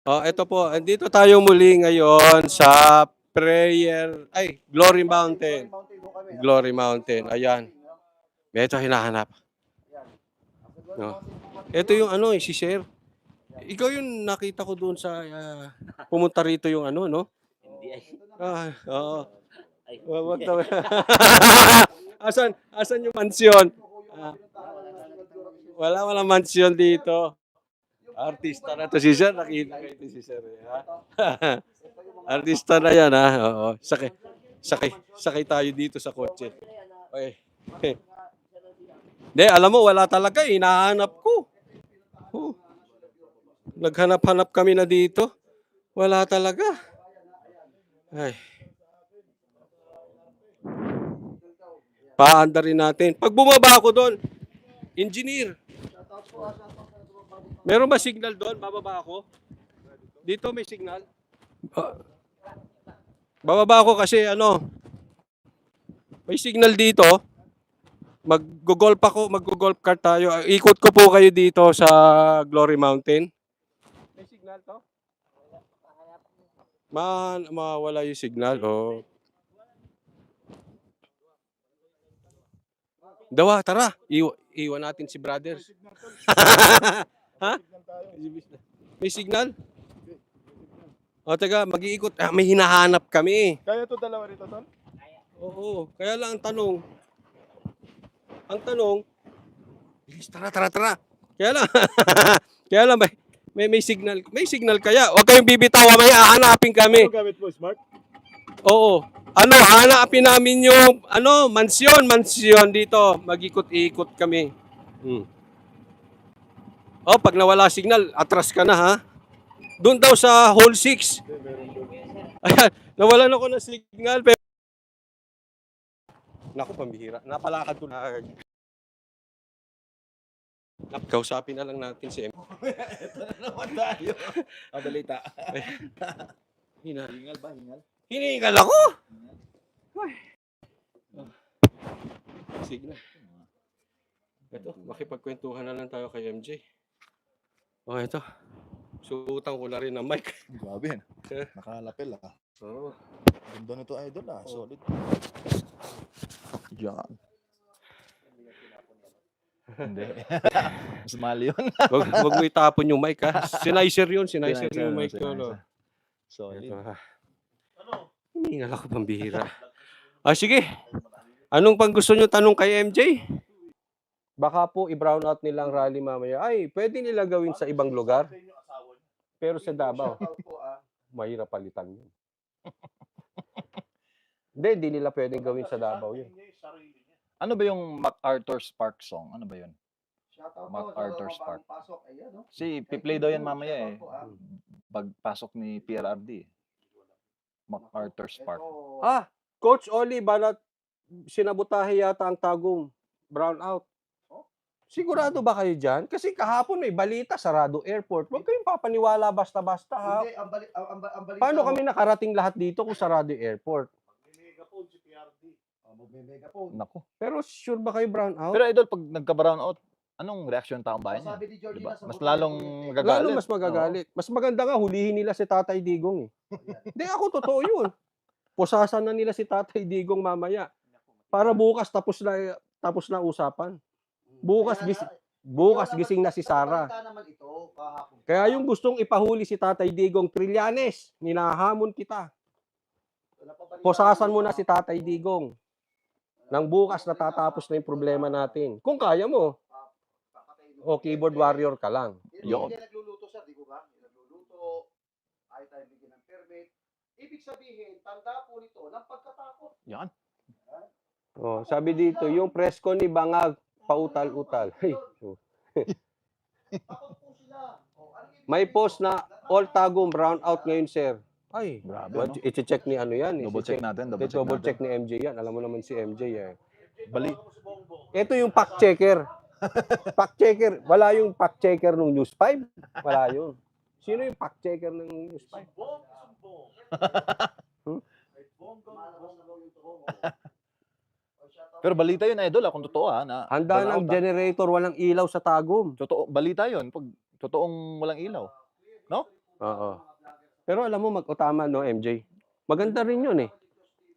Ito po, andito tayo muli ngayon sa Glory Mountain. Glory Mountain, ayan. Ito hinahanap. No. Ito yung si Sir. Ikaw yung nakita ko doon sa pumunta rito yung no? Hindi ay. Oo. Ay, Wag daw. Asan yung mansyon? Wala mansyon dito. Artista na to si Sir. Nakita ko ito si Sir. Artista na yan, ha? Oo. Sakay tayo dito sa kotse. Okay. Hindi, alam mo, wala talaga. Hinahanap ko. Naghanap-hanap kami na dito. Wala talaga. Ay. Paanda rin natin. Pag bumaba ako doon, engineer, meron ba signal doon? Bababa ako? Dito may signal? Bababa ako kasi may signal dito. Mag-golf cart tayo. Ikot ko po kayo dito sa Glory Mountain. May signal to? Mawala yung signal. Oh. Dawa, tara. Iwan natin si brothers. Ha? May signal? Taga, mag-iikot. May hinahanap kami. Kaya to dalawa rito, Ton? Oo. Kaya lang ang tanong, bilis, tara. Kaya lang, may signal. May signal kaya. Huwag kayong bibitaw, may hahanapin kami. Ano gamit mo, Smart? Oo. Hanapin namin yung, mansyon dito. Mag-ikot-ikot kami. Pag nawala signal, atras ka na, ha? Doon daw sa hole 6. Ayan, nawalan ako ng signal. Pero naku, pambihira. Napalakad ko na. Kausapin na lang natin si M. Ito na naman tayo. Balita. Hingal ba? Hingal? Hiningal ako! Ay. Signal. Ito, makipagkwentuhan na lang tayo kay MJ. Ito. Suutan ko na rin ang mic. Grabe. Nakalapel Oo. Ganda nito, idol Solid. Yan. Hindi. Mas mahal yun. Wag mo itapon yung mic, ha. Sinizer yun. Sinizer yung mic ko. Solid. Hiningal ako, pambihira. Sige. Anong pang gusto nyo tanong kay MJ? Baka po i-brown out nilang rally mamaya. Pwede nila gawin sa ibang lugar. Pero sa Davao, mahirap palitan yun. Hindi nila pwedeng gawin sa Davao yun. Ano ba yung MacArthur Park song? Ano ba yun? MacArthur Park. Si piplay daw yan mamaya pagpasok ni PRRD. MacArthur Park. Coach Oli, banat sinabutahe yata ang Tagum. Brown out. Sigurado ba kayo dyan? Kasi kahapon may balita, sarado airport. Huwag kayong papaniwala basta-basta, ha? Hindi, ang balita. Paano kami nakarating lahat dito kung sarado airport? Magme-megaphone si PRD. Magme-megaphone. Naku. Pero sure ba kayo brown out? Pero idol, pag nagka-brown out, anong reaction ng taong bayan niya? Sabi ni Jordi, Diba? nasa Mas baba, lalong magagalit. Lalo mas magagalit. Mas maganda nga, hulihin nila si Tatay Digong. Hindi, ako totoo yun. Pusasan na nila si Tatay Digong mamaya. Para bukas tapos na usapan. Bukas gising na si Sara. Kaya yung gustong ipahuli si Tatay Digong, Trillanes, ninahamon kita. Pusasan mo na si Tatay Digong. Nang bukas natatapos na yung problema natin. Kung kaya mo. Keyboard warrior ka lang. Hindi nagluluto, sir, di ko ba? Nagluluto, ay tayo bigyan ng permit. Ibig sabihin, tanda po nito ng pagkatakot. Yan. Sabi dito, yung presko ni Bangag, pautal-utal. May post na all Tagum brown out ngayon, sir. Grabe, I-check ni yan. Double check natin. Double check ni MJ yan. Alam mo naman si MJ. Ito yung fact checker. Fact checker. Wala yung fact checker ng News 5. Wala yun. Sino yung fact checker ng News 5? Pero balita yun, idol, kung totoo na Handa ng generator, walang ilaw sa Tagum. Totoo, balita yun. Pag totoong walang ilaw. No? Oo. Pero alam mo, mag-utama, no, MJ? Maganda rin yun eh.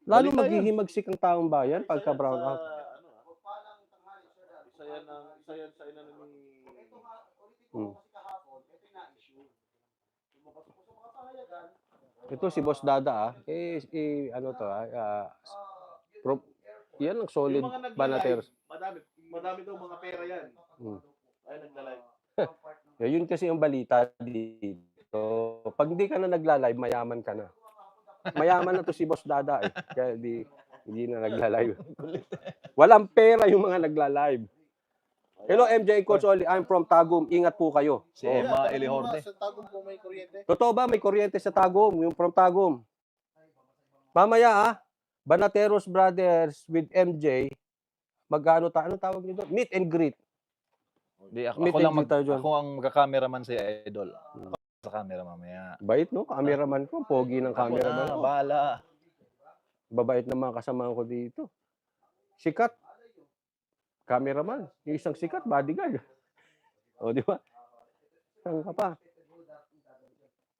Lalo Balita yun. maghihimagsik ang taong bayan pagka brown out. Isa yan sa ina ng Ito si Boss Dada ano to yan ang solid Yung mga nag-live, banateros. Madami daw mga pera yan. Hmm. Ay, nagla-live. Yun kasi yung balita dito. Pag hindi ka na nagla-live, mayaman ka na. Mayaman na to si Boss Dada eh. Kaya hindi na nagla-live. Walang pera yung mga nagla-live. Hello MJ Coach Oli, I'm from Tagum. Ingat po kayo. Si Emma Elihorde. Sa Tagum po may kuryente. Totoo ba may kuryente sa Tagum? Yung from Tagum. Mamaya Banateros Brothers with MJ, magkano anong tawag nito? Meet and greet. Di, ako, Meet ako and lang greet tayo dyan. ako ang magka-cameraman si Idol. Ako sa camera mamaya. Bait no? Cameraman ko. Pogi ng cameraman ko. Bahala. Babait ng mga kasama ko dito. Sikat. Cameraman. Yung isang sikat, bodyguard. O, di ba? Saan ka pa?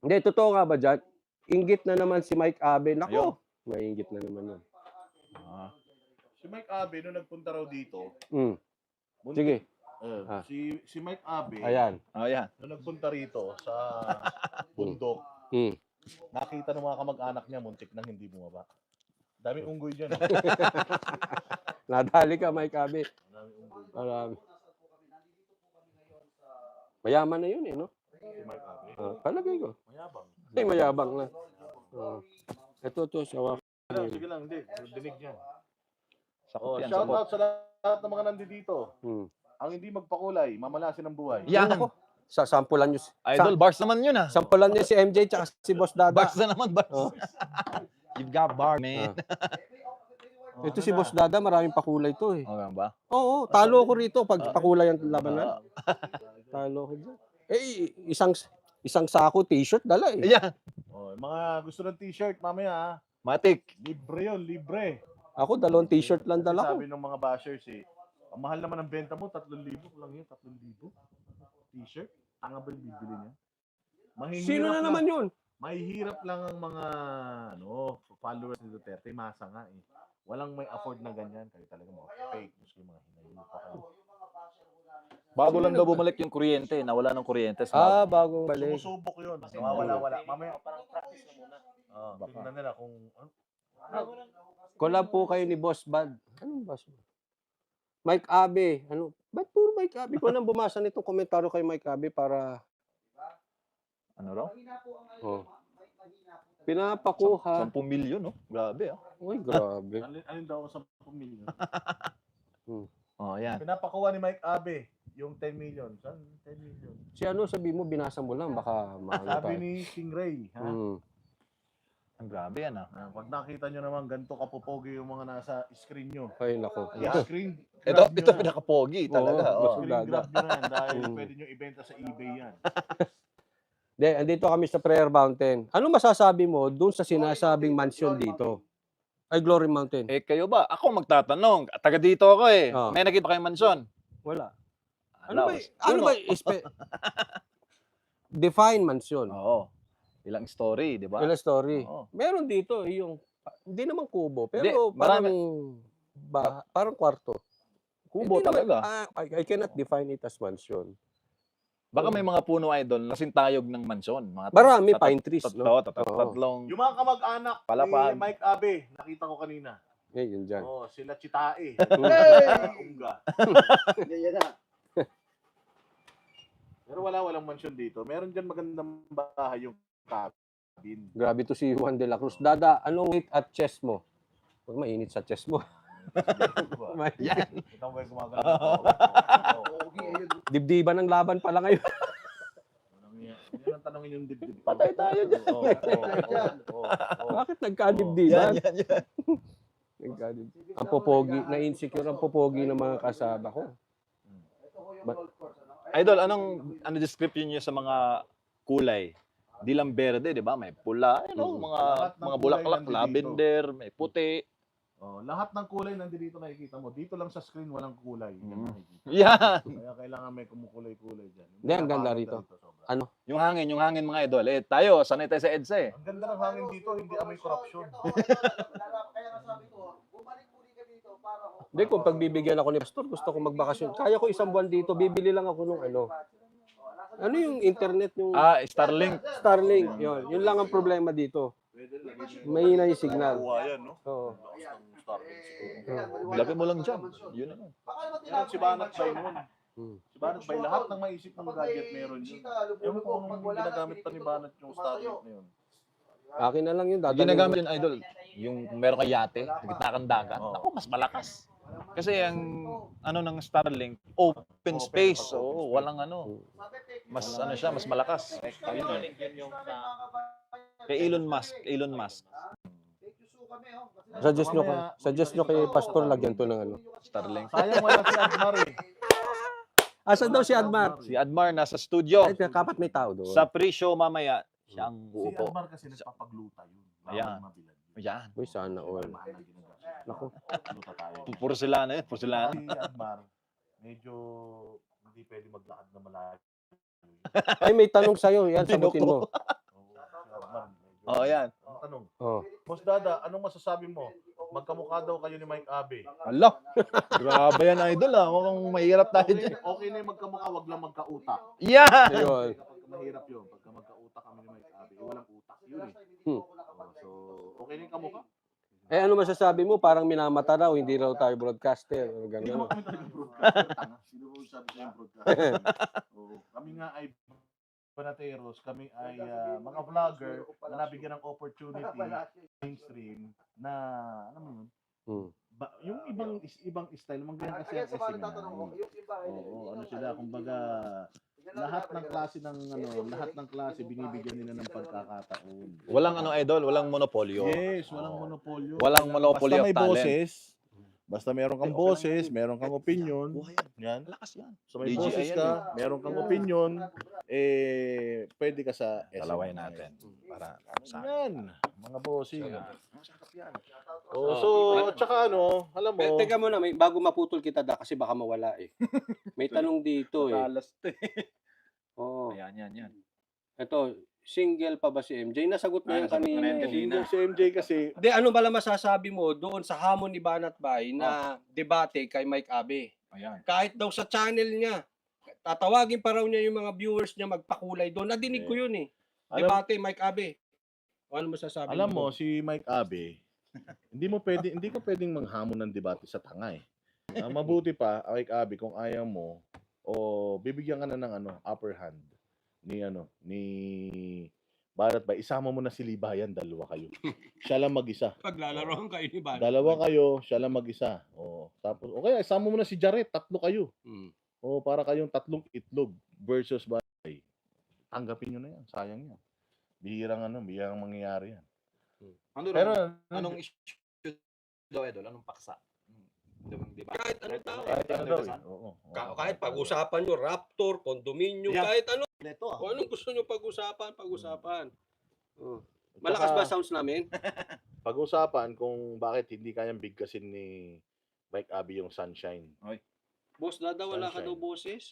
Hindi, totoo nga ba dyan? Inggit na naman si Mike Abe. Ayun. Nako, maingit na naman yun. Ah. Si Mike Abe, nung nagpunta raw dito, muntik- Sige. Ah. si Mike Abe, Ayan. Oh, yan. nung nagpunta rito sa bundok, Mm. nakita ng mga kamag-anak niya, muntik nang hindi bumaba. Daming unggoy dyan. Nadali ka, Mike Abe. Daming unggoy. Marami. Mayaman na yun eh, no? Si Mike Abe. Palagay ko. Mayabang. Ay, mayabang na. Ito, sawa. Sige lang, hindi. Dinig niyan. Sakop yan. Shout Sakop. out sa lahat ng mga nandito. Hmm. Ang hindi magpakulay, mamalasin ang buhay. Yan. Sa sampulan nyo. Idol, bars naman yun ah. Sampulan niyo si MJ tsaka si Boss Dada. Bars na naman, bars. Oh. You've got bar, man. Ito si Boss Dada, maraming pakulay to eh. Okay ba? Oo, talo ko rito pag pakulay ang labanan. Talo ko dyan. Isang sako t-shirt dala eh. Yan. Oh, mga gusto ng t-shirt, mamaya ha. Matik. Libre yun, libre. Ako, 2 t-shirt lang dala ko. Sabi ng mga bashers eh, ang mahal naman ang benta mo, 3,000 lang yun, 3,000. T-shirt, tanga ba yung bibili niya? Mahihirap Sino na lang- naman yun? Mahihirap lang ang mga followers ni Duterte, masa nga eh. Walang may afford na ganyan, kayo talaga mga fake, gusto yung mga hinayin pa kayo. Bago lang daw bumalik yung kuryente. Nawala ng kuryente. Sa Bagong balik. Sumusubok yun, nawawala-wala. Mamaya parang practice na muna. Tingnan nila kung Collab po kayo ni Boss Bad. Anong boss? Mike Abe. Ba't puro Mike Abe? Ko nang bumasa nitong komentaryo kay Mike Abe para ano raw? pinapakuha. 10 milyon, no? Grabe, ah. Uy, grabe. alin daw sa 10 million. Oh, yan. Pinapakuha ni Mike Abe yung 10 million. Saan 10 million? Si sabi mo, binasa mo lang, baka maano Sabi tayo. ni Stingray, ha? Ang grabe yan, ah. Pag nakita nyo naman ganito kapopogi yung mga nasa screen nyo. Ay, nako. Screen Ito, grab nyo ito na. pinaka-pogi talaga. Oo, Oh. Screen grab nyo na yan dahil Mm. pwede nyo ibenta sa eBay yan. Andito kami sa Prayer Mountain. Ano masasabi mo dun sa sinasabing mansion dito? Ay, Glory Mountain. Eh, kayo ba? Ako magtatanong. Taga dito ako eh. Oh. May nakita kayong mansyon? Wala. Wala. Ano ba? Define mansion. Oo. Ilang story, di ba? Ilang story. Oo. Meron dito, yung, hindi naman kubo, pero Hindi, parang kwarto. Kubo Hindi naman- talaga. I cannot define it as mansion. Baka may mga puno, Idol, na sintayog ng mansyon. Mga Marami pine trees, no? Oo. Tatlong. Yung mga kamag-anak Palapag. ni Mike Abe, nakita ko kanina. Eh, yun dyan. Oh, sila Chitae. Hey! Unga. Yan na. Pero walang mansyon dito. Meron dyan magandang bahay yung cabin. Grabe to si Juan de la Cruz. Dada, anong weight at chest mo? Huwag mainit sa chest mo. Yan. Ito mo yung gumagano. Dibdiban ng laban pala ngayon. Hindi lang tanongin yung dibdib. Patay tayo dyan. Bakit nagkadibdiban? Yan. Nagkadibdiban. Ang popogi, na-insecure ang popogi ng mga kasama ko. Idol, ano description niyo sa mga kulay? Di lang berde, di ba? May pula, Lahat ng mga kulay bulaklak, nandito. lavender, may puti. Oh, lahat ng kulay nandito nakikita mo. Dito lang sa screen walang kulay. Yan Mm. nakikita. Yan. Kaya kailangan may kumukulay-kulay dyan. Hindi, ang ganda Napakaganda rito. sobra. Ano? Yung hangin mga idol. Eh, tayo, sanay tayo sa EDSA eh. Ang ganda ng hangin dito, hindi amoy korupsyon. Kaya nga sabi ko, bumalik muli ka dito para Hindi, kung pagbibigyan ako ni Pastor, gusto ko magbakasyon. Kaya ko isang buwan dito, bibili lang ako nung ano. Ano yung internet, yung Starlink. Starlink, yun lang ang problema dito. Mahina yung signal. Buhayan, no? Oo. Lapit mo lang dyan. Yun na. Yan si Banat Bay nun. Hmm. Si Banat Bay, lahat ng maisip ng gadget meron yun. Ewan ko kung ginagamit pa ni Banat yung Starlink na yun. Akin na lang yun. Yung ginagamit yun, idol. Yung kung meron kang yate, gitna kang dagat. Ako, mas malakas. Kasi ang ano ng Starlink, open space. Oo, walang ano. Mas ano siya, mas malakas. Ayun eh. Kay Elon Musk. Suggest nyo kay Pastor, lagyan to ng ano. Starlink. Sayang wala si Admar eh. Asan daw si Admar? Si Admar nasa studio. Ay, kapat may tao doon. Sa pre-show mamaya, siya ang Si uupo. Admar kasi nagpapagluta yun. Ayan. Mabilad yun. Yan. Uy, sana all. Naku. Luta tayo. Porcelana yun, porcelana. Si Admar, medyo hindi pwede maglakad na malayo. Ay, may tanong sa'yo. Yan, sagutin mo. Oo, si Admar, medyo- Oo, yan. Ang tanong, Oh. Boss Dada, anong masasabi mo? Magkamukha daw kayo ni Mike Abe. Ala, grabe yan idol ah. Mukhang mahirap tayo Okay, dyan. okay na yung magkamukha, wag lang magkautak. Yan! Ayun. Kapag mahirap yun, pagka magkautak kami ni Mike Abe, walang utak yun eh. Hmm. So, okay na yung kamukha? Eh, ano masasabi mo? Parang minamata raw, hindi raw tayo broadcaster. O Hindi gano'n. naman kami talaga broadcaster. Tanga. Sino mo sabi ko yung broadcaster? Oo. Kami nga ay panateros, kami ay mga vlogger na nabigyan ng opportunity mainstream na, alam mo yun, Hmm. yung ibang style, mangganyan kasi ang SMNI. Oo, ano sila, kumbaga, lahat ng klase binibigyan nila ng pagkakataon. Walang ano idol, walang monopolyo. Yes, walang monopolyo. Walang monopoly Basta of may talent. boses, basta meron kang boses, meron kang opinion, yan. Lakas yan. So may DJI boses yan ka, meron kang opinion, pwede ka sa SMNI. Talaway natin. Para sa Yan, mga bossing. yan. Oh, so, tsaka ano, alam mo, Teka muna, bago maputol kita da, kasi baka mawala eh. May tanong dito eh. Talas to eh. Oo. Yan. Ito, single pa ba si MJ? Nasagot na yan Nasagot ko na kanina. yan eh. kanina. yung si MJ kasi, Hindi, ano bala masasabi mo doon sa hamon ni Banat Bay na debate kay Mike Abe? Ayan. Kahit daw sa channel niya, tatawagin pa raw niya yung mga viewers niya magpakulay doon. Nadinig ko yun eh. Debate Mike Abe. O, ano masasabi alam mo, doon? si Mike Abe, hindi ka pwedeng manghamon ng debate sa tanga eh. Ang mabuti pa, Mike Abe, kung ayaw mo, o bibigyan ka na ng upper hand ni Banat Bay, isama mo na si Libayan, dalawa kayo. Siya lang mag-isa. Paglalaroan kayo ni Banat. Dalawa kayo, siya lang mag-isa. O, tapos, okay, isama mo na si Jaret, tatlo kayo. Hmm. O, para kayong tatlong itlog versus Banat. Tanggapin nyo na yan, sayang yan. Bihirang mangyayari yan. Ano Pero, anong issue daw idol? Anong paksa? Di ba? Kahit ano tao. kahit ano daw eh. Oo. Kahit pag-usapan nyo, Raptor, condominium, Yeah. kahit ano. Ito ah. Kung anong gusto nyo pag-usapan. Oh. Tsaka, Malakas ba sounds namin? Pag-usapan kung bakit hindi kayang bigkasin ni Mike Abe yung Sunshine. Boss, Dada, wala ka Sunshine. daw boses?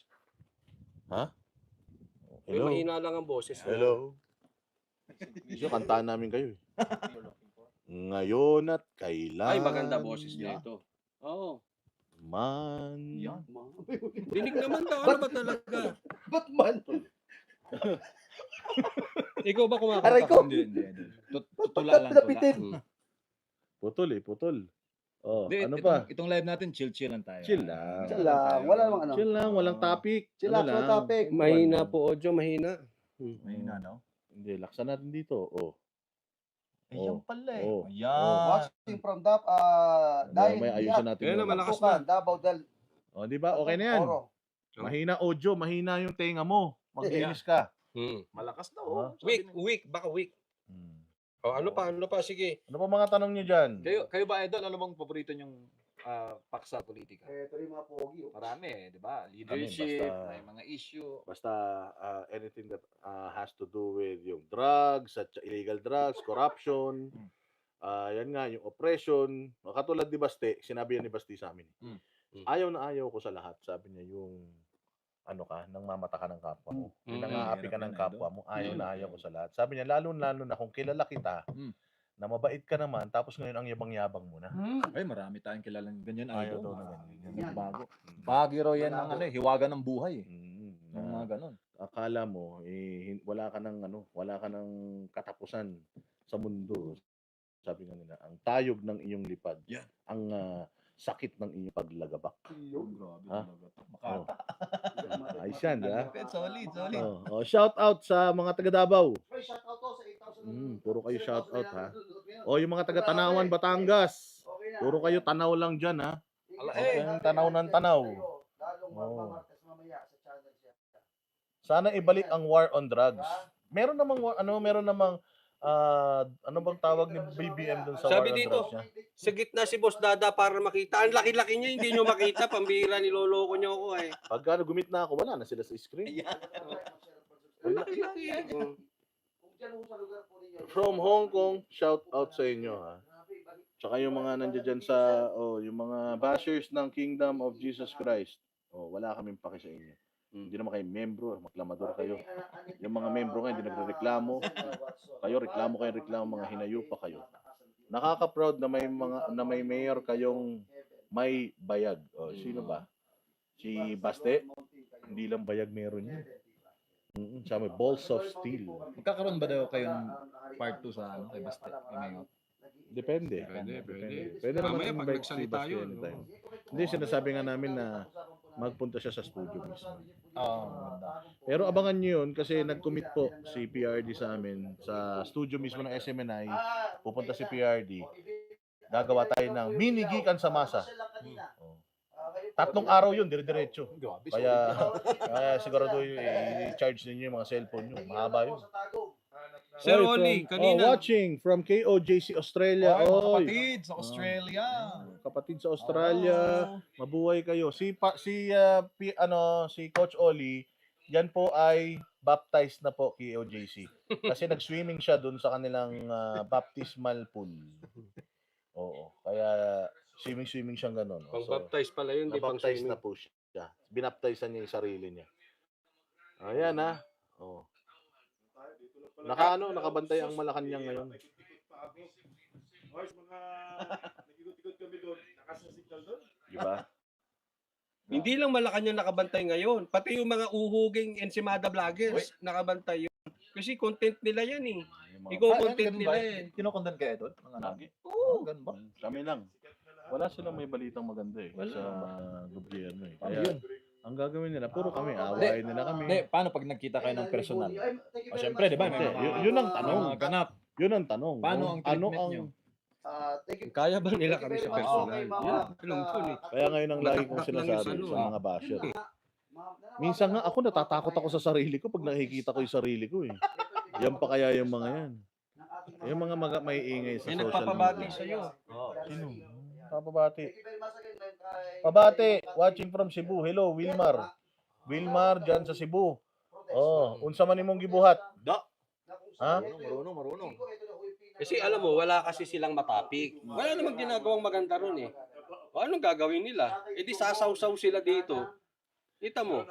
Ha? May mahina lang ang boses. Hello. So, kantaan namin kayo eh. Ngayon at kailan. Ay, maganda boses niya ito. Oo. Man. Yan. Dinig naman daw. Ano ba talaga? Batman! Ikaw ba kumakanta? Aray ko! Hindi. Tutula lang. Pinapitin. Putol. Oh, Hindi, ano pa? Itong live natin, chill lang tayo. Chill lang. Chill lang. Wala namang ano. Chill lang, walang topic. Chill Ano lang sa lang. topic. Mahina po, Ojo. Mahina. Mahina, no? Hindi, laksan natin dito. Oh. Ayan pala eh. Oh. Ayan. Watching from dahil May ayusin natin. Ayan yun. na, malakas Tukan, Davao del Oh, di ba? Okay na yan. Oro. Mahina audio, mahina yung tenga mo. Mag-inis ka. Malakas na oh. Weak. Baka weak. Hmm. O, ano pa? Sige. Ano pa mga tanong niyo dyan? Kayo ba idol, ano bang paborito nyong paksa politika? Ito yung mga pogi. Marami eh, di ba? Kami, Leadership, basta- may mga issue. Basta anything that has to do with yung drugs, at illegal drugs, corruption, Yan nga, yung oppression, katulad ni Baste, sinabi yan ni Baste sa amin. Mm. Ayaw na ayaw ko sa lahat. Sabi niya, yung ano ka, nang mamata ka ng kapwa mo. Yung Mm. nangaapi ka Hirap ng yan, kapwa mo, ayaw na ayaw ko sa lahat. Sabi niya, lalo na kung kilala kita, na mabait ka naman, tapos ngayon ang yabang-yabang mo na. Ay, marami tayong kilalang ganyan, Ayaw idol. daw na ganyan. Nagbago. Bahagi raw yan ng ano, hiwaga ng buhay. Ng Na mga ganun. akala mo, wala ka ng katapusan sa mundo. Sabi nga nila, ang tayog ng iyong lipad, Yan. ang sakit ng iyong paglagabak. Grabe Ha? talaga. Makata. Ayos yan, di ba? Solid, solid. Shout out sa mga taga Davao. May shoutout to sa 8,000. Puro kayo shout out, ha. O, Yung mga taga Tanawan, Batangas. okay na. Puro kayo tanaw lang dyan, ha. Ala, Yung tanaw ng tanaw. Lalong Oo. mamarkas mamaya sa channel siya. Sana ibalik ang war on drugs. Meron namang ano bang tawag ni BBM dun sa Sabi war on dito, drugs niya? Sa gitna si Boss Dada para makita. Ang laki-laki niya, hindi nyo makita. Pambira, niloloko nyo ako eh. Pagka gumitna ako, wala na sila sa screen. Ang laki-laki. Oh. Kung dyan ho sa lugar po ninyo. From Hong Kong, shout out sa inyo, ha. Tsaka yung mga nandiyan dyan sa, yung mga bashers ng Kingdom of Jesus Christ. Wala kaming paki sa inyo. Hindi naman kayo membro, maklamador kayo. Yung mga membro nga, hindi nagre-reklamo. Kayo, reklamo, mga hinayupa kayo. Nakaka-proud na may mayor kayong may bayag. Sino ba? Si Baste? Hindi lang bayag meron yun. Siya may balls of steel. Magkakaroon ba daw kayo ng part 2 sa ano, kay Baste? Depende. Pwede naman Mamaya pag invite si nagsalita Baste yun. anytime. Hindi, sinasabi nga namin na magpunta siya sa studio mismo. Maganda. Pero abangan nyo yun kasi nag-commit po si PRD sa amin sa studio mismo ng SMNI. Pupunta si PRD. Gagawa tayo ng mini gikan sa masa. 3 araw yun, dire-diretso. Kaya sigurado i-charge ninyo yung mga cellphone nyo. Mahaba yun. Sir Oy, Oli, from- kanina. watching from KOJC Australia. Ay, mga Oy, kapatid sa Australia. kapatid sa Australia. Mabuhay kayo. Si Coach Oli, yan po ay baptized na po KOJC. Kasi nag-swimming siya dun sa kanilang baptismal pool. Oo. Kaya swimming siyang ganun. Pang-baptize pala yun, di Nabaptize pang-swimming. na po siya. Binaptizean niya yung sarili niya. Ayan, ha. Oh. Nakabantay ang Malacanang ngayon. Diba? Hindi lang Malacanang nakabantay ngayon. Pati yung mga uhuging Ensimada vloggers, nakabantay yun. Kasi content nila yan eh. Iko-content nila eh. Kinokontent kayo doon? Mga Lagi. Oo. Ganun ba? Kami lang. Wala silang may balitang maganda eh. Wala. Sa gobyerno eh. Paano Kaya yun? ang gagawin nila, puro kami. Awayin nila kami. Hindi, paano pag nagkita kayo ng personal? O syempre, di ba? May Hindi, mga, yun ang tanong. mga ganap. Yun ang tanong. Paano ang ano treatment ang nyo? Kaya ba nila kami sa personal? Yan, alam ko eh. Kaya ngayon ang lagi kong Matakdak lang sinasabi yung sa ano, mga basher. Minsan nga ako natatakot ako sa sarili ko pag nakikita ko yung sarili ko eh. Yan pa kaya yung mga yan. Yung mga may ingay sa May social nagpapabati media. sa'yo. Sino? Papabati. Pabati, watching from Cebu. Hello, Wilmar. Wilmar, dyan sa Cebu. Unsa man imong gibuhat? Ha? Marunong. Kasi alam mo, wala kasi silang matapik. Wala namang ginagawang maganda ron eh. O anong gagawin nila? E di sasaw-saw sila dito. Kita mo,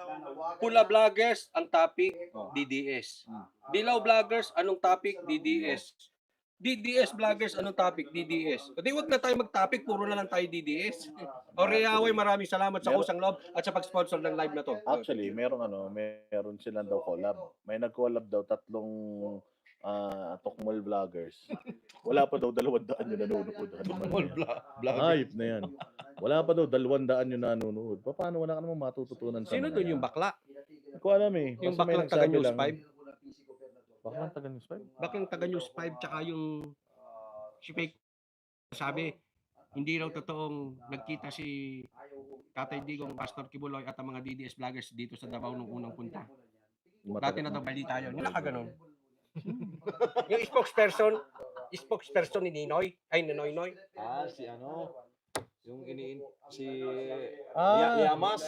pula vloggers, ang topic, DDS. Dilaw vloggers, anong topic? DDS. DDS vloggers, anong topic? DDS. O di wag na tayo mag-topic, puro na lang tayo DDS. O Reyaway, maraming salamat sa kusang loob at sa pag-sponsor ng live na to. Actually, meron silang daw collab. May nag-collab daw 3 Tokmol vloggers. Wala pa daw 200 yung nanonood. Hype na yan. Wala pa daw 200 yung nanonood. Paano wala ka namang matututunan sa Sino mga doon yan? yung bakla? Hindi ko alam eh. Yung Basta may baklang taga nagsabi News lang. 5? Baklang taga News 5? Baklang taga News 5 tsaka yung si Fake sabi hindi raw totoong nagkita si Tatay Digong, Pastor Kibuloy at ang mga DDS vloggers dito sa Davao nung unang punta. Dati na daw balita yun. Yung nakaganon. Yung spokesperson ni Ninoy, ay ni Noynoy. Si ano? Yung si Yamas.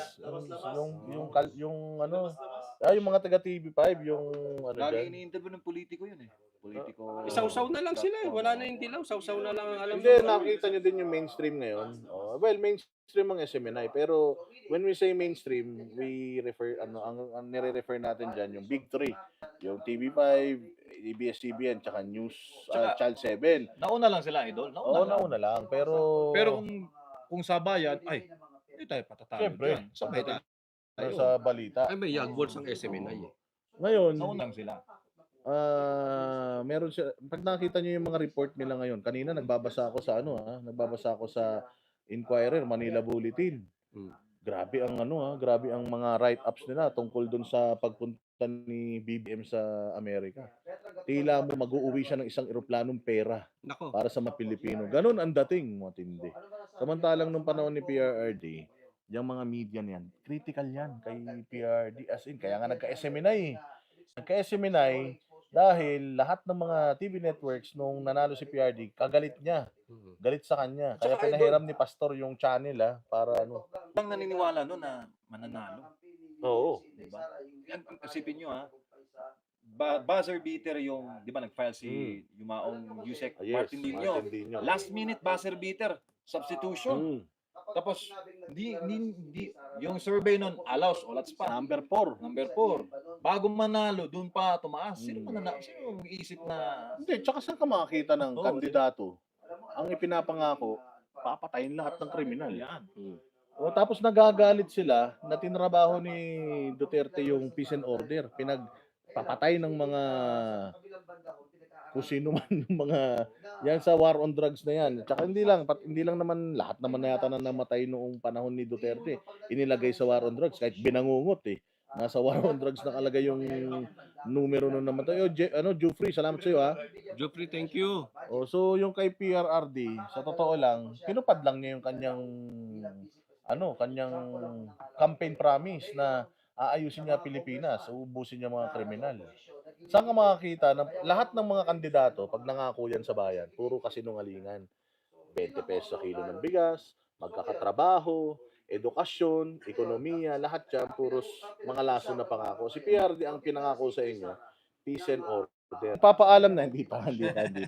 Yung mga taga TV5, yung ano Lagi dyan. ini-interview ng politiko yun eh. Politiko Isawsaw na lang sila. Wala na yung dilaw. Sawsaw na lang ang alam Hindi, mo. nakita nyo din yung mainstream ngayon. Well, mainstream ang SMNI. Pero when we say mainstream, we refer, ang nire-refer natin dyan, yung Big Three. Yung TV5, ABS-CBN, tsaka News, Child 7. Nauna lang sila, idol. Nauna lang. Nauna lang. Pero kung sa bayan, ay, hindi tayo patatalo Siyempre. dyan. Sabay tayo. sa balita. Ay, may Yagwals ang SMNI eh. Ngayon, Nauna lang sila. meron siya, pag nakita niyo yung mga report nila ngayon, kanina nagbabasa ako sa Inquirer, Manila Bulletin. Grabe ang grabe ang mga write-ups nila tungkol dun sa pagpunta ni BBM sa Amerika. Tila mo mag-uuwi siya ng isang eroplanong pera Nako. para sa mga Pilipino. Ganon ang dating, matindi. Samantalang nung panahon ni PRRD, yung mga media niyan, critical yan kay PRRD as in, kaya nga nagka-SMNI. Nagka-SMNI dahil lahat ng mga TV networks nung nanalo si PRD, kagalit niya. Galit sa kanya. Kaya Tsaka, pinahiram ni Pastor yung channel para Lang naniniwala no na mananalo. Oo. Diba? Ang isipin nyo buzzer beater yung, di ba nag-file si Yumaong Yusek Martin Dino. Last minute buzzer beater, substitution. Tapos, yung survey nun, allows all at spot. Number 4. Number 4. Bago manalo, dun pa tumaas. Sino mananalo? Sino yung iisip na... Hindi, tsaka saan ka makakita ng Oo, kandidato? Ang ipinapangako, papatayin lahat ng kriminal. Yan. Tapos nagagalit sila na tinrabaho ni Duterte yung peace and order. Pinagpapatay ng mga kung sino man yung mga yan sa war on drugs na yan. Tsaka hindi lang naman lahat naman na yata na namatay noong panahon ni Duterte inilagay sa war on drugs kahit binangungot eh. Nasa war on drugs nakalagay yung numero nung namatay. Jufrey, salamat sa iyo ha. Jeffrey, thank you. So yung kay PRRD, sa totoo lang, pinupad lang niya yung kanyang campaign promise na aayusin niya Pilipinas, ubusin niya mga kriminal. Saan ka makakita na lahat ng mga kandidato, pag nangako yan sa bayan, puro kasinungalingan. 20 pesos sa kilo ng bigas, magkakatrabaho, edukasyon, ekonomiya, lahat yan, puros mga laso na pangako. Si PRD ang pinangako sa inyo, peace and order. Papaalam na, hindi pa.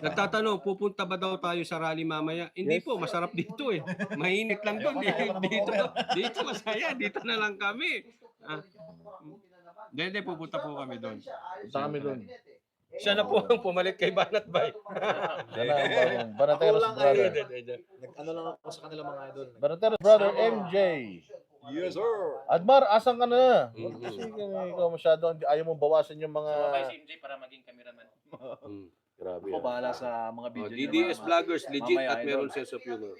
Nagtatanong, pupunta ba daw tayo sa rally mamaya? Hindi po, masarap dito eh. Mainit lang doon. Dito masaya, dito na lang kami. Hindi, pupunta po kami doon. Sa kami doon. Siya na po ang pumalit kay Banat Bay. Banateros brother. Nag-ano lang ako sa kanila mga idol. Banateros brother, MJ. Yes, sir. Admar, asan ka na? Kasi ikaw masyado, ayaw mo bawasan yung mga... Si MJ para maging cameraman. Grabe Ako yan. bahala sa mga video. niya, DDS mga- vloggers, legit Mamaya, at idol. meron sense of humor.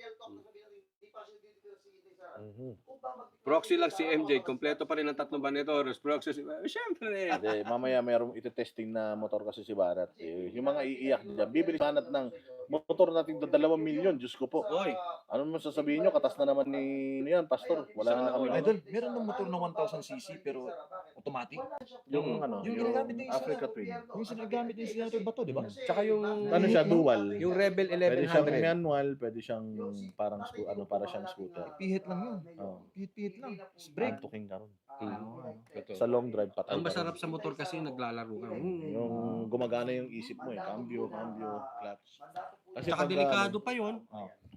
Proxy lang si MJ, kompleto pa rin ang tatlong banetoros. Proxy si... Siyempre. Hindi, mamaya mayroong ite-testing na motor kasi si Barat. Yung mga iiyak dyan, bibili Banat ng motor natin do 2 milyon, Diyos ko po. Oy, Ano mo sasabihin nyo, katas na naman ni yan, Pastor. Wala na kami. Idol, meron ng motor na 1,000cc pero automatic. Yung Yung ginagamit din sa Africa Twin. Yung sinagamit din si Idol Bato, di ba? tsaka yung... Ano siya, dual. Yung Rebel Pwede siyang 1100. manual, pwede siyang parang para siyang scooter. Pihit lang yun. Oh, Pihit lang. Brake. antuking ka ron. Totoo. Sa long drive, patay Ang ka masarap ron. sa motor kasi naglalaro ka. Yung gumagana yung isip mo cambio, clutch. Kasi Tsaka pag, delikado pa yon.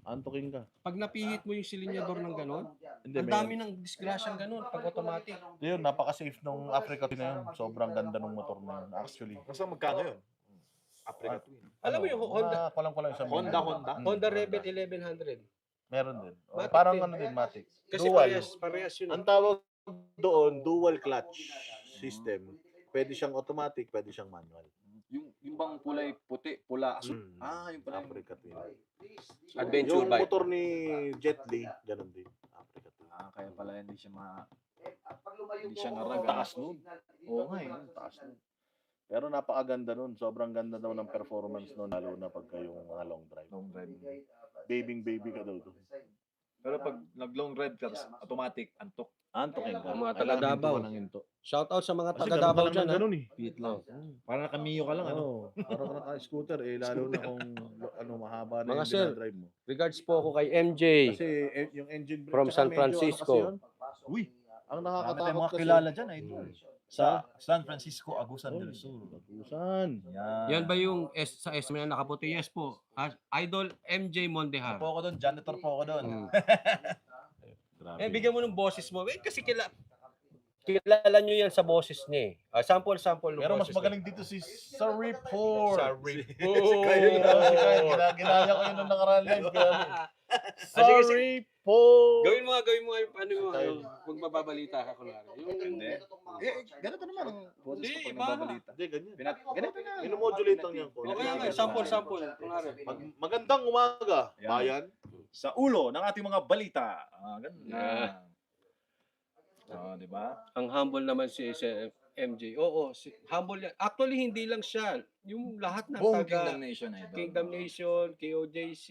antuking ka. Pag napihit mo yung silinyador ng ganon, Hindi, ang dami ng disgrasyang ganon pag automatic. Yun, napaka-safe nung Africa Twin na yun. Sobrang ganda nung motor na yun, actually. Basta magkano yun? Africa Twin. Alam mo yung Honda, Kulang isang Honda, milyon. Honda? Honda Rebel 1100. Meron din. Matic Parang din. ano din, Matic. Kasi Dual. parehas yun. Ang tawag doon, dual clutch system. Pwede siyang automatic, pwede siyang manual. Yung bang kulay puti, pula, asul. Yung pala. Africa Twin. Adventure Yung bike. motor ni Jet Li, ganun din. Africa Twin. Kaya pala hindi siya Hindi siya ngaraga. Taas nun. Oo nga eh. Taas nun. Pero napakaganda nun. Sobrang ganda daw ng performance nun, lalo na pagka yung mga long drive. Long drive. Baby ka daw doon. Pero pag nag-long drive ka, automatic, antok. Antokin ka. Mga taga Davao. Ng hinto. Shout out sa mga Kasi taga ganun ka Davao lang dyan. ng Ha? ganun eh. Pihit lang. Para nakamiyo ka lang, ano? Parang ka naka-scooter lalo na kung mahaba na Mga yung sir, dinadrive mo. Regards po ako kay MJ. Kasi yung engine brake From tsaka San medyo Francisco. kasi yun, Uy, ang marami tayong nakakatakot mga kasi kilala dyan, idol. Sa San Francisco, Agusan Oh, del Sur. Agusan. Yan ba yung sa SM na nakaputi? Yes po. Idol MJ Mondejar. Po ako doon, janitor po ako doon. Mm. Grabe. Bigyan mo ng boses mo. Kasi kilala nyo yan sa boses niya eh. Sample ng Pero mas boses magaling dito si Sir Report. Sa Si report. Kyle, ginaya ko yun nung nakaraan live. Grabe. Sir sige, sige. Report. Gawin mo ano mo, kung mababalita ka kunwari. Hindi. Ganito naman ang boses Hindi, ko pag iba. nagbabalita. Hindi, ganyan. Ganito na. Minomodulate lang yan. O kaya nga, sample. Kunwari. Magandang umaga, Yan. bayan. Sa ulo ng ating mga balita. Ganun Yeah. di ba? Ang humble naman si MJ. Oo, humble yan. Actually, hindi lang siya. Yung lahat ng Buong taga Kingdom Nation idol. Kingdom Nation, KOJC,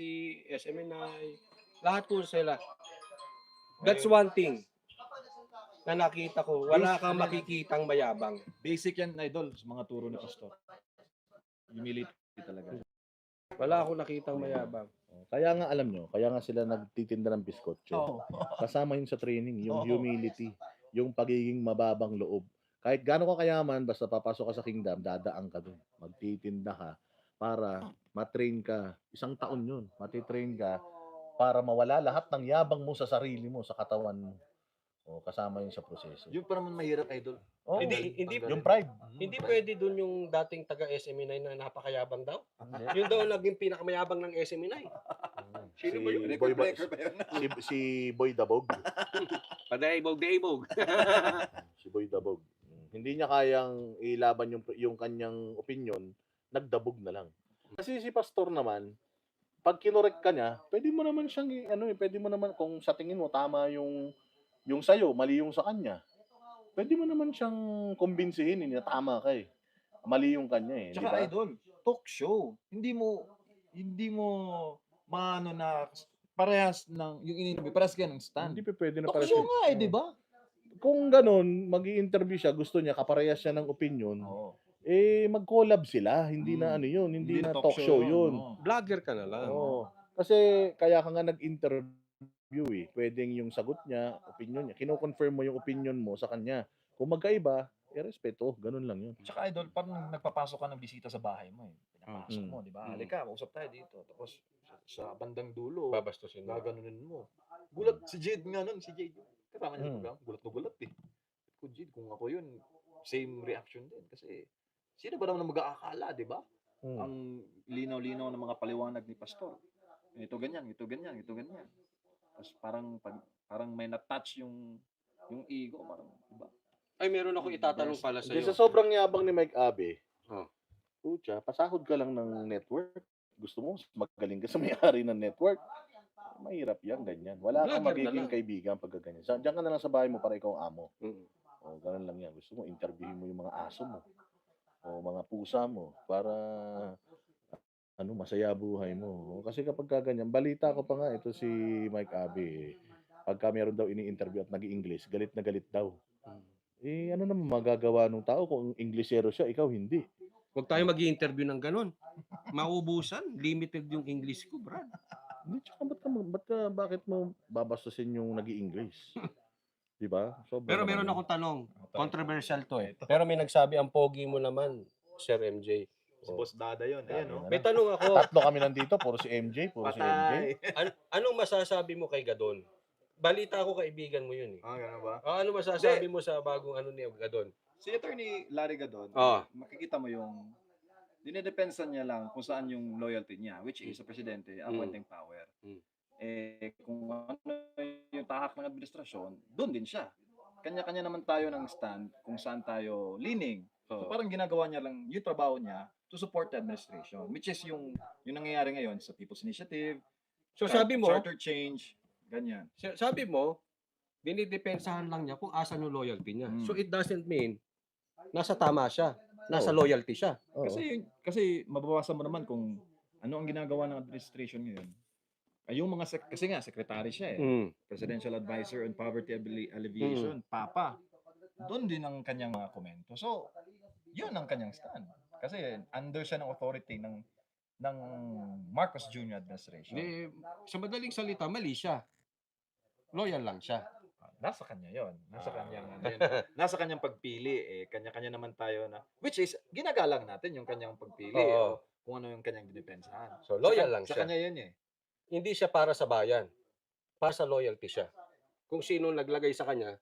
SMNI, lahat po sila. That's one thing na nakita ko. Wala kang makikitang mayabang. Basic yan idol sa mga turo ni Pastor. Humility talaga. Wala akong nakitang mayabang. Kaya nga alam nyo, kaya nga sila nagtitinda ng biskotso. Oo. Kasama yun sa training, yung Oo. humility, yung pagiging mababang loob. Kahit gaano ka kayaman, basta papasok ka sa kingdom, dadaan ka dun. Magtitinda ka para matrain ka. 1 taon yun. Matitrain ka para mawala lahat ng yabang mo sa sarili mo, sa katawan mo. O, kasama yun sa proseso. Yung pa naman mahirap idol. Oh, Hindi yung pride. hindi pwede dun yung dating taga SMNI na napakayabang daw. Yun daw naging pinakamayabang ng SMNI. Si Sino ba yun? Boy, si Boy Dabog. Padaibog. Si Boy Dabog. Hindi niya kayang ilaban yung kanyang opinion, nagdabog na lang. Kasi si pastor naman, pag kinorek ka niya, pwede mo naman siyang pwede mo naman kung sa tingin mo tama yung sayo, mali yung sa kanya. Pwede mo naman siyang kumbinsihin na tama ka eh. Mali yung kanya eh, di Tsaka ba? idol, talk show. Hindi mo maano na parehas ng yung ininterview, parehas kayo ng stand. Hindi pa pwede na Talk para show nga di ba? Kung ganun, mag-i-interview siya, gusto niya, kaparehas siya ng opinion, Oo. mag-collab sila. Hindi na yun, hindi na talk show yun. oo. Vlogger ka na lang. Oo. Kasi kaya ka nga nag-interview pwedeng yung sagot niya, opinion niya, kino-confirm mo yung opinion mo sa kanya. Kung magkaiba, respeto, ganun lang yun. Tsaka idol, parang nagpapasok ka ng bisita sa bahay mo eh. Pinapasok Mm. mo, di ba? Mm. Halika, usap tayo dito. Tapos sa bandang dulo, Babastusin mo. gaganunin mo. Gulat si Jade nga nun, si Jade. Kasama niya sa Mm. program, gulat na gulat eh. Kung Jade, kung ako yun, same reaction din. Kasi sino ba naman ang mag-aakala, di ba? Mm. Ang linaw-linaw ng mga paliwanag ni Pastor. Ito ganyan, ito ganyan, ito ganyan. Tapos parang may na-touch yung ego, parang, di ba? Ay, meron ako itatanong pala sa Kasi iyo. sa sobrang yabang ni Mike Abe, Oh. pucha, pasahod ka lang ng network. Gusto mo, magaling ka sa may-ari ng network. Mahirap yan, ganyan. Wala kang Vlogger na magiging lang. kaibigan pag ganyan. Diyan ka na lang sa bahay mo para ikaw ang amo. Mm. O, ganun lang yan. Gusto mo, interviewin mo yung mga aso mo. O mga pusa mo. Para, masaya buhay mo. O, kasi kapag ganyan, balita ko pa nga, ito si Mike Abe, pagka meron daw ini-interview at nag-i-English, galit na galit daw. Ano naman magagawa ng tao kung Englishero siya, ikaw hindi. Huwag tayo mag-i-interview ng ganun. Maubusan. Limited yung English ko, Brad. Hindi, tsaka bakit mo babastusin yung nag-i-English? Di ba? Pero meron akong tanong. Controversial to eh. Pero may nagsabi, ang pogi mo naman, Sir MJ. Si Boss Dada yun, ayan o. May tanong ako. Tatlo kami nandito, puro si MJ, puro si MJ. Anong masasabi mo kay Gadon? Balita ko kaibigan mo yun eh. Gano'n ba? Ano masasabi mo sa bagong ni Gadon? Si Attorney Larry Gadon, Ah. makikita mo yung dinidepensa niya lang kung saan yung loyalty niya, which is sa presidente, appointing power. Mm. Kung ano yung tahak ng administrasyon, doon din siya. Kanya-kanya naman tayo ng stand kung saan tayo leaning. So Oo. parang ginagawa niya lang yung trabaho niya to support the administration, which is yung nangyayari ngayon sa People's Initiative. So sabi mo, charter change, ganyan. sabi mo, dinidepensahan lang niya kung asan yung loyalty niya. Mm. So it doesn't mean nasa tama siya, nasa Oo. loyalty siya. Oo. Kasi mababasa mo naman kung ano ang ginagawa ng administration ngayon. Ay yung mga kasi nga secretary siya eh. Mm. Presidential Advisor on Poverty Alleviation, Papa. Doon din ang kanyang mga komento. So, yun ang kanyang stand. Kasi under siya ng authority ng Marcos Jr. administration. Sa madaling salita, mali siya. Loyal lang siya. nasa kanya yon. Nasa kanyang ano yun. Nasa kanyang pagpili eh kanya-kanya naman tayo na which is ginagalang natin yung kanyang pagpili Oo. o kung ano yung kanyang dinipensahan. So, loyal lang Sa siya. kanya yun eh. Hindi siya para sa bayan. Para sa loyalty siya. Kung sino naglagay sa kanya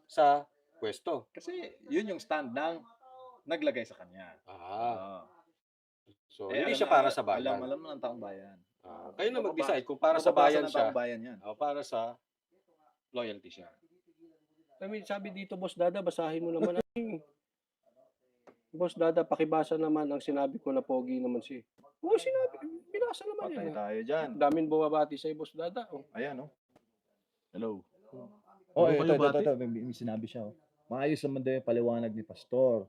sa pwesto. Kasi yun yung stand ng naglagay sa kanya. Ah, so Eh, hindi alam siya na- para sa bayan. Alam mo ng taong bayan. Kayo na mag-decide kung para sa Mababasa bayan ng siya taong bayan yan. o para sa loyalty siya. I mean, sabi dito, Boss Dada, basahin mo naman. Boss Dada, pakibasa naman ang sinabi ko na pogi naman si. Oo, sinabi. Binasa naman Patay yan. tayo dyan. Daming bumabati sa'yo, Boss Dada. Oh. Ayan oh. Hello. Oh, Ano kayo, bati? May sinabi siya. Oh. Maayos naman daw yung paliwanag ni Pastor.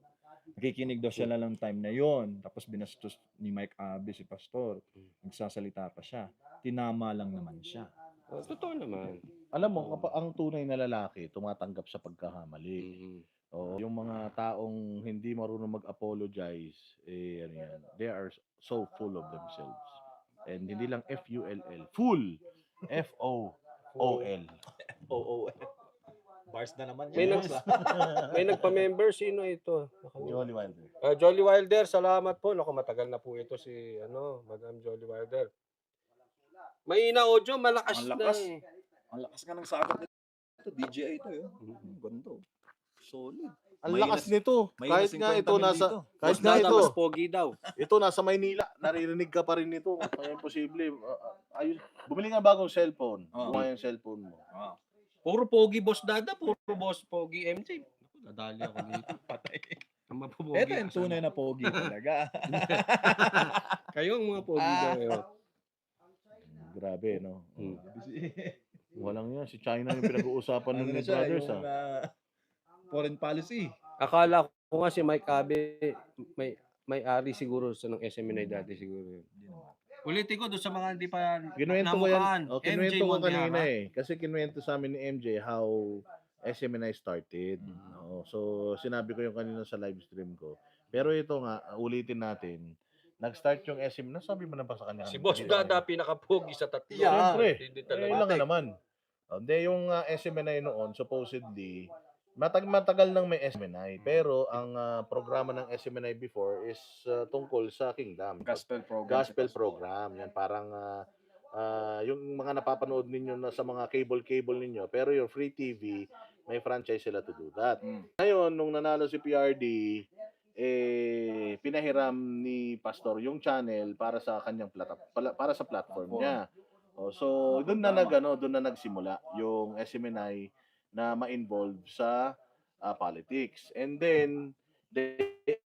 Nakikinig daw siya lang ng time na yon. Tapos binastos ni Mike Abe si Pastor. Nagsasalita pa siya. Tinama lang naman siya. Totoo naman. Alam mo, kapag ang tunay na lalaki, tumatanggap sa pagkakamali. Mhm. Oo, yung mga taong hindi marunong mag-apologize, ano yan, they are so full of themselves. And hindi lang F-U-L-L, full, F-O-O-L. Oo. Bars na naman May, yan. may nagpa-member, sino ito? Jolly Wilder. Jolly Wilder, salamat po. Naku, matagal na po ito si Madam Jolly Wilder. May audio, malakas Ang na lakas. eh. Ang lakas nga ng sagot nito. DJI ito yun. Ganda. Solid. Ang May lakas inas- nito. may Kahit inas nga 50 ito mil nasa, dito. kahit Boss nga Dada, ito, mas pogi daw. ito nasa Maynila, naririnig ka pa rin nito. Kaya imposible. Ayun, bumili nga bagong cellphone. Oo. Buka yung cellphone mo. Ah, Puro pogi, Boss Dada. Puro boss pogi, MJ. Naku, nadali ako dito. patay. Ang mapopogi. Ito yung tunay na pogi talaga. Kayo ang mga pogi daw ngayon. Grabe, no? Hmm. Walang yan. Si China yung pinag-uusapan Ano ng na ni siya, Brothers, yung foreign policy. Akala ko nga si Mike Abe, may-ari siguro sa ng SMNI dati siguro yun. Ulitin ko doon sa mga hindi pa Kinuwento ko yan. namukaan. Kinuwento ko Mondiara. kanina eh. Kasi kinuwento sa amin ni MJ how SMNI started. Oo, so, sinabi ko yung kanina sa live stream ko. Pero ito nga, ulitin natin. Nag-start yung SMNI. Nasabi mo na ba sa kanya? Si Boss Dada, pinaka-pogi sa tatlo. Yeah. Siyempre. Hindi Eh, lang nga naman. Hindi, yung SMNI noon, supposedly, matagal nang may SMNI. Pero ang programa ng SMNI before is tungkol sa Kingdom. Gospel program. Gospel program. Yan, parang yung mga napapanood ninyo na sa mga cable ninyo. Pero yung free TV, may franchise sila to do that. Ngayon, nung nanalo si PRD, pinahiram ni Pastor yung channel para sa kanyang para sa platform niya. So doon na nagsimula yung SMNI na ma-involve sa politics. And then they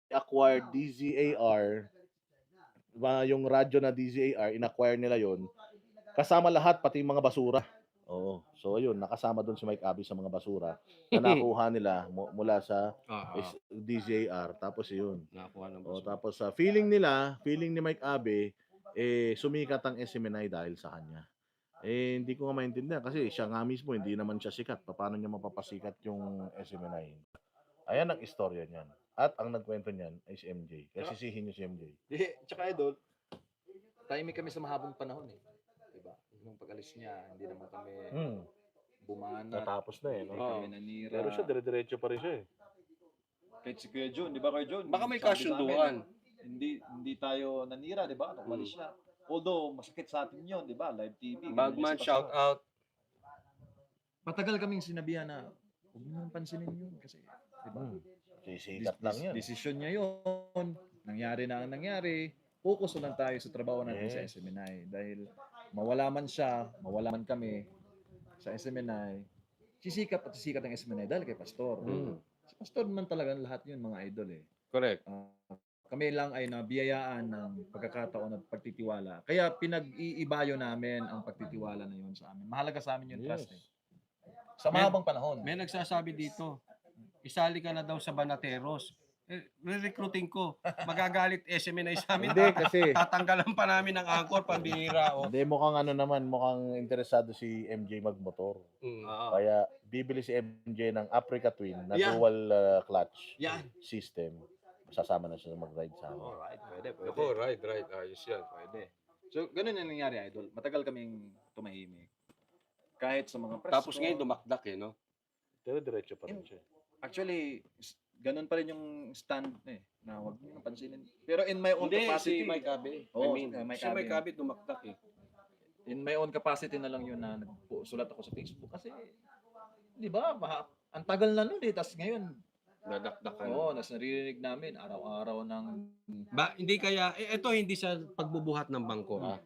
acquired DZAR, yung radyo na DZAR, in-acquire nila yon. Kasama lahat, pati yung mga basura. Oo. So ayun, nakasama doon si Mike Abe sa mga basura na nakuha nila mula sa DZAR. Tapos yun. Nakuha ng Tapos feeling ni Mike Abe, sumikat ang SMNI dahil sa kanya. Hindi ko nga maintindihan kasi siya nga mismo, hindi naman siya sikat. Paano niya mapapasikat yung SMNI? Ayan ang istorya niyan. At ang nagkwento niyan ay si MJ. Kasi sisihin niyo si MJ. Tsaka idol, tahimik kami sa mahabang panahon eh. Diba? Nung pag-alis niya, hindi naman kami bumana. Natapos na Hindi Oo. kami nanira. Pero siya, dire-diretso pa rin siya eh. Kahit si Kuya John, di ba Kuya John? Baka may Sabi sa kasunduan. amin, hindi tayo nanira, di ba? Nung umalis siya. Although, masakit sa atin yun, di ba? Live TV. Bagman, shout out. Matagal kaming sinabihan na, huwag mo nang pansinin yun kasi, di ba? Sisikat lang yan. Desisyon niya yun. Nangyari na ang nangyari. Focus na lang tayo sa trabaho natin sa Yes. SMNI. Dahil mawala man siya, mawala man kami sa SMNI, sisikap at sisikap ng SMNI dahil kay Pastor. Si Pastor naman talaga lahat yun mga idol eh. Correct. Kami lang ay nabiyayaan ng pagkakataon at pagtitiwala. Kaya pinag-iibayo namin ang pagtitiwala na yun sa amin. Mahalaga sa amin yung trust eh. Sa mahabang panahon. May nagsasabi dito, isali ka na daw sa Banateros. Re-recruiting ko. Magagalit SMNI sa amin. Hindi, kasi Tatanggalan pa namin ng angkor, pambihira. hindi, mukhang interesado si MJ magmotor. Kaya bibili si MJ ng Africa Twin na Yan. dual clutch Yan. system. Sasama na siya mag-ride sa amin. Alright, pwede. Ako, right. Ayos yan. Pwede. So, ganun yung nangyari, idol. Matagal kaming tumahimik. Kahit sa mga press Tapos ngayon dumakdak no? Pero diretso pa rin siya. Actually, ganun pa rin yung stand na wag niyo pansinin. Pero in my own Hindi, capacity, si Mike Abe. Oo, Si Mike Abe tumaktak eh. in my own capacity na lang yun na nagsulat ako sa Facebook kasi di ba, ang tagal na nun tas ngayon, Nadakdakan. nas naririnig namin araw-araw ng Hindi kaya, ito hindi sa pagbubuhat ng bangko ha.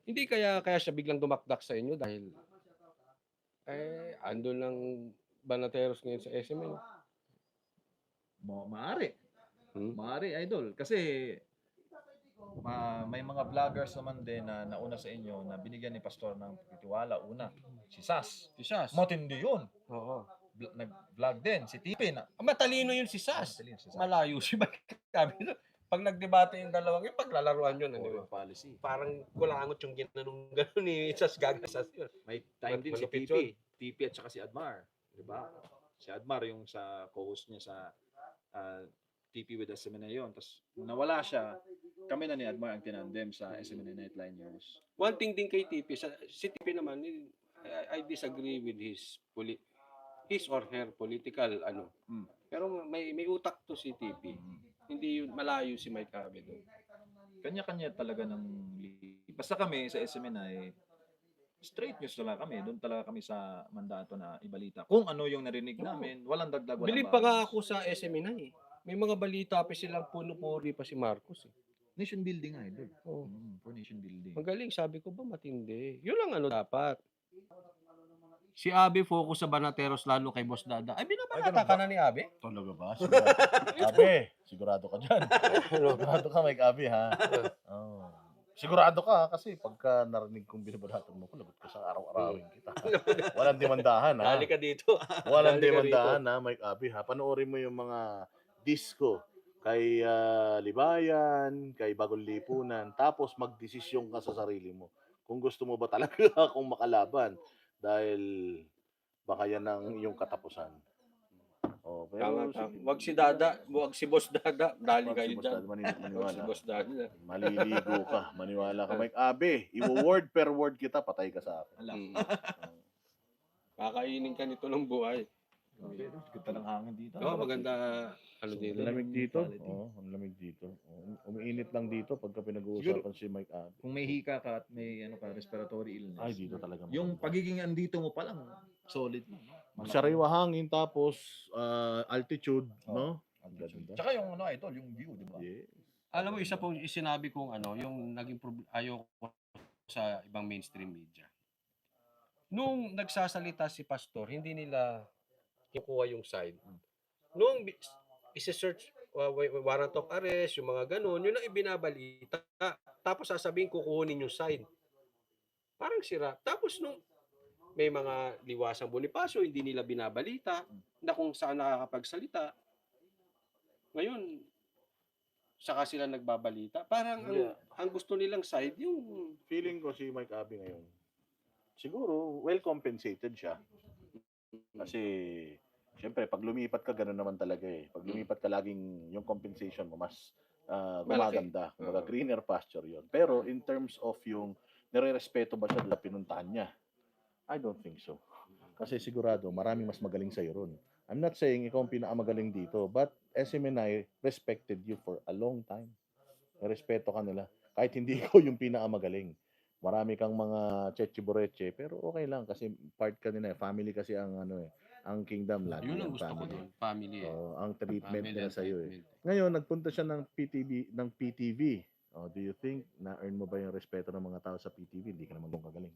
Hindi kaya siya biglang dumakdak sa inyo dahil andun lang Banateros ngayon sa SMN. maaari. Hmm? Maaari, idol. Kasi may mga vloggers naman din na nauna sa inyo na binigyan ni Pastor ng pagtitiwala. Una, si Sas. Si Sas. Matindi yun. Oo. Nag-vlog din. Si Tipe. Matalino yun si Sas. Matalino si Sas. Malayo si Mike Abe. Pag nagdebate yung dalawang yun, paglalaruan yun. Foreign policy. Parang kulangot yung ginanong gano'n ni Sas Gagasas yun. May time din si Malupit TP. TP at saka si Admar. Diba? Si Admar yung sa co-host niya sa TP with SMNA yun. Tapos nawala siya, kami na ni Admar ang tinandem sa SMNA Nightline News. One thing din kay TP, si TP naman, I disagree with his or her political Pero may utak to si TP. Hindi yun malayo si Mike Abe doon. Kanya-kanya talaga ng basta kami sa SMNI, straight news talaga kami. Doon talaga kami sa mandato na ibalita. Kung ano yung narinig namin, walang dagdag, walang Bilib pa nga bawas. ako sa SMNI. May mga balita pa silang puno-puri pa si Marcos. Nation building nga, idol. Oh. For nation building. Ang galing, sabi ko ba matindi. Yun lang dapat. Si Abe focus sa Banateros lalo kay Boss Dada. Ay, binabalata ka na ni Abe? Talaga ba? Abe, sigurado ka dyan. Sigurado ka, Mike Abe, ha? Oh. Sigurado ka, ha? Kasi pagka narinig kong binabalatan mo ko, lagot ka sa araw-arawin kita. Walang demandahan, ha? Dali ka dito. Walang Dali ka demandahan, ha, Mike Abe, ha? Panoorin mo yung mga disco kay Libayan, kay Bagong Lipunan, tapos magdesisyon ka sa sarili mo. Kung gusto mo ba talaga akong makalaban dahil baka yan ang iyong katapusan. Oh, pero Tama. Wag si Dada, wag si Boss Dada. Dali wag kayo si Boss dyan. Dad, Wag si maniwala. Boss Dada. Maliligo ka, maniwala ka. Mike Abe, word per word kita, patay ka sa akin. Alam. Kakainin ka nito ng buhay. Ganda ng hangin dito. Maganda. Dito. Ang lamig dito. Ang lamig dito. Umiinit lang dito pagka pinag-uusapan si Mike Abe. Kung may hika ka at may respiratory illness. Ay, dito talaga. Yung pagiging andito mo pa lang, solid. Sariwa hangin tapos altitude, no? Ang ganda. Tsaka yung idol, yung view, di ba? Yeah. Alam mo, isa pong sinabi kong yung naging ayaw ko sa ibang mainstream media. Nung nagsasalita si Pastor, hindi nila kinukuha yung side. Nung isi-search warrant of arrest, yung mga ganun, yun ang ibinabalita. Tapos sasabihin kukunin yung side. Parang sira. Tapos nung may mga liwasang Bonifacio, hindi nila binabalita na kung saan nakakapagsalita. Ngayon, saka sila nagbabalita. Parang ang gusto nilang side, yung Feeling ko si Mike Abe ngayon, siguro well compensated siya. Kasi siyempre pag lumipat ka gano'n naman talaga eh. Pag lumipat ka laging yung compensation mo mas gumaganda. Kumbaga greener pasture 'yon. Pero in terms of yung nire-respeto ba siya na pinuntahan niya? I don't think so. Kasi sigurado maraming mas magaling sa ron. I'm not saying ikaw ang pinakamagaling dito, but SMNI respected you for a long time. Respeto ka nila. Kahit hindi ikaw yung pinakamagaling. Marami kang mga cheche-boreche, pero okay lang kasi part ka nila. Family kasi ang ang kingdom lagi. yun ang ang gusto ko doon. Family eh. ang treatment Family nila and sa iyo eh. treatment. Ngayon nagpunta siya ng PTV. Do you think na earn mo ba yung respeto ng mga tao sa PTV? Hindi ka naman kung kagaling.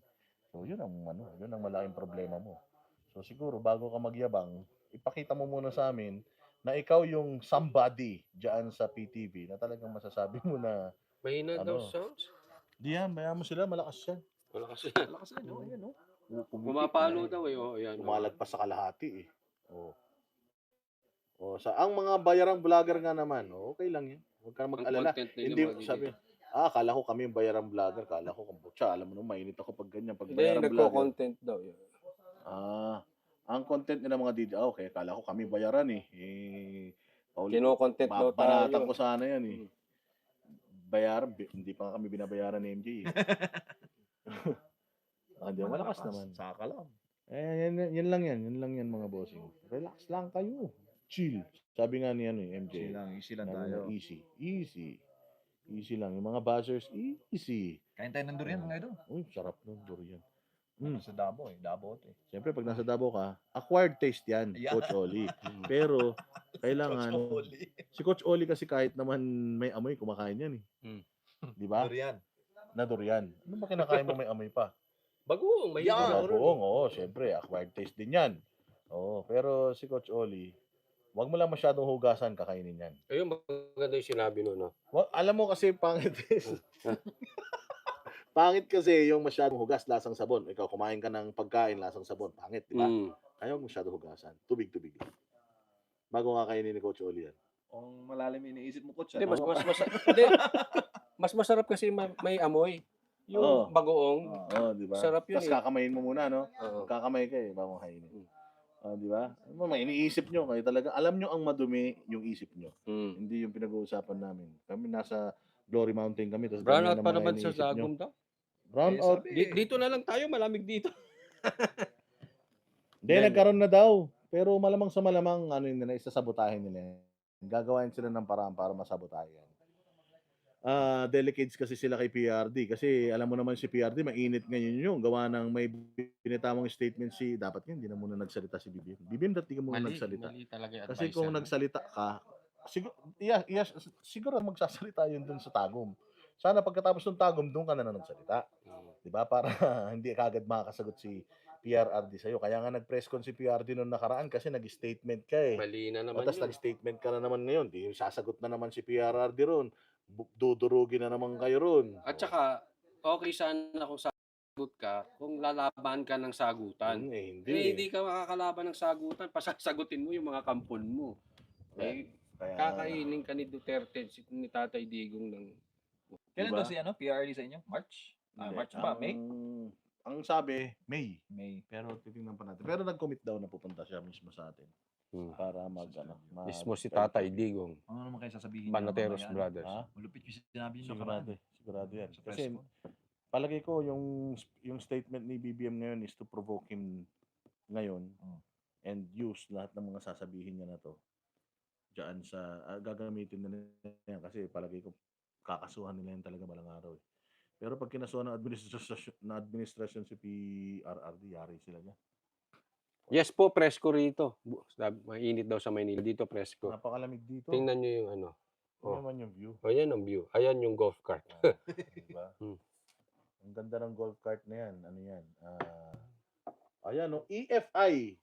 So yun ang yun ang malaking problema mo. So siguro bago ka magyabang, ipakita mo muna sa amin na ikaw yung somebody diyan sa PTV na talagang masasabi mo na Mahina daw sounds. di yan, maya mo sila, malakas yan. Wala kasi. Lakas na, no? Ayan, no? Pumapalo daw eh. Yan. Umalagpas sa kalahati eh. Ang mga bayarang vlogger nga naman, okay lang yan. Huwag ka Ang mag-alala. content nila Hindi magiging- sabi, akala ko kami yung bayarang vlogger. Kala ko, butya, alam mo naman, mainit ako pag ganyan. Pag Hindi, bayarang vlogger. nagko-content daw yun. Ang content nila mga DJ, okay, kala ko kami bayaran eh. Kino-content daw Babanatan tayo. ko sana yan eh. Bayaran, hindi pa nga kami binabayaran ni MJ eh. Hindi, malakas naman. Saka lang. Yan lang yan mga bossing. Relax lang kayo. Chill. Sabi nga ni MJ. Easy lang Sabi tayo. nga, easy lang. Yung mga buzzers, easy. Kain tayo ng durian mga idol. Uy, sarap nun, durian. Sa Davao Davao to eh. Siyempre, pag nasa Davao ka, acquired taste yan, Yeah. Coach Oli. Pero, kailangan, si Coach Oli kasi kahit naman may amoy, kumakain yan eh. Di ba? Durian. Na durian. Ano ba kinakain mo may amoy pa? Bagoong, may Bagoong, oo, siyempre, acquired taste din yan. Oo, pero si Coach Oli, wag mo lang masyadong hugasan, kakainin yan. Ayun, maganda yung sinabi no, no? Alam mo kasi pangit pangit kasi yung masyadong hugas, lasang sabon. Ikaw, kumain ka ng pagkain, lasang sabon. Pangit, di ba? Kaya huwag masyadong hugasan. Tubig-tubig lang. Bago nga kainin ni Coach Oli yan. Kung malalim iniisip mo, coach. Hindi, ano? hindi, mas masarap kasi may amoy. Yung Oo. bagoong, Oo, di ba? sarap yun Tapos eh. kakamayin mo muna, no? Oo. Kakamay ka eh, bago kainin. Di ba? May iniisip nyo, kayo talaga. Alam nyo ang madumi yung isip nyo. Hindi yung pinag-uusapan namin. Kami nasa Glory Mountain kami. Tapos Brownout ganyan ang pa mga naman sa iniisip nyo. Zagum daw. Brownout. Dito na lang tayo, malamig dito. Hindi, nagkaroon na daw. Pero malamang sa malamang, ano yun nila, isasabotahin nila yan. Gagawain sila ng paraan para masabotahin yan. Delicates kasi sila kay PRD. Kasi alam mo naman si PRD, mainit ngayon yung gawa ng may binitamang statement si, dapat yun, hindi na muna nagsalita si Bibim. Bibim, dati ka muna nagsalita. Mali talaga yung Kasi advice kung yan. nagsalita ka, siguro magsasalita yun dun sa Tagum. Sana pagkatapos ng Tagum, doon ka na nagsalita. Di ba? Para hindi kagad makakasagot si PRRD sa'yo. Kaya nga nag-press con si PRD noong nakaraan kasi nag-statement ka eh. Mali na naman Tapos yun. nag-statement ka na naman ngayon. Di sasagot na naman si PRRD ron. Dudurugin na naman kayo ron. At saka, okay sana kung sagot ka, kung lalaban ka ng sagutan. Hindi ka makakalaban ng sagutan, pasasagutin mo yung mga kampon mo. Eh, kakainin ka ni Duterte, ni Tatay Digong ng... Kailan Diba? daw si PRD sa inyo? March? March ba? May? Ang sabi, May. May. Pero titingnan pa natin. Pero nag-commit daw na pupunta siya mismo sa atin. Para Mismo si Tatay Digong. Ano naman kayo sasabihin niyo? Banateros mamaya? Brothers. Ha? Malupit yung sinabi niyo Sigurado, nakaraan. sigurado yan. Sa press Kasi con. palagay ko yung statement ni BBM ngayon is to provoke him ngayon and use lahat ng mga sasabihin niya na to diyan sa gagamitin na yan kasi palagay ko kakasuhan nila yan talaga balang araw eh. Pero pag kinasuhan ng administrasyon si PRRD, yari sila niya. Yes po, presko rito. Mainit daw sa Maynila. Dito presko. Napakalamig dito. Tingnan nyo yung ano. Tingnan naman yung view. Ayan ang view. Ayan yung golf cart. Diba? Ang ganda ng golf cart na yan. Ano yan? Ayan, no? EFI.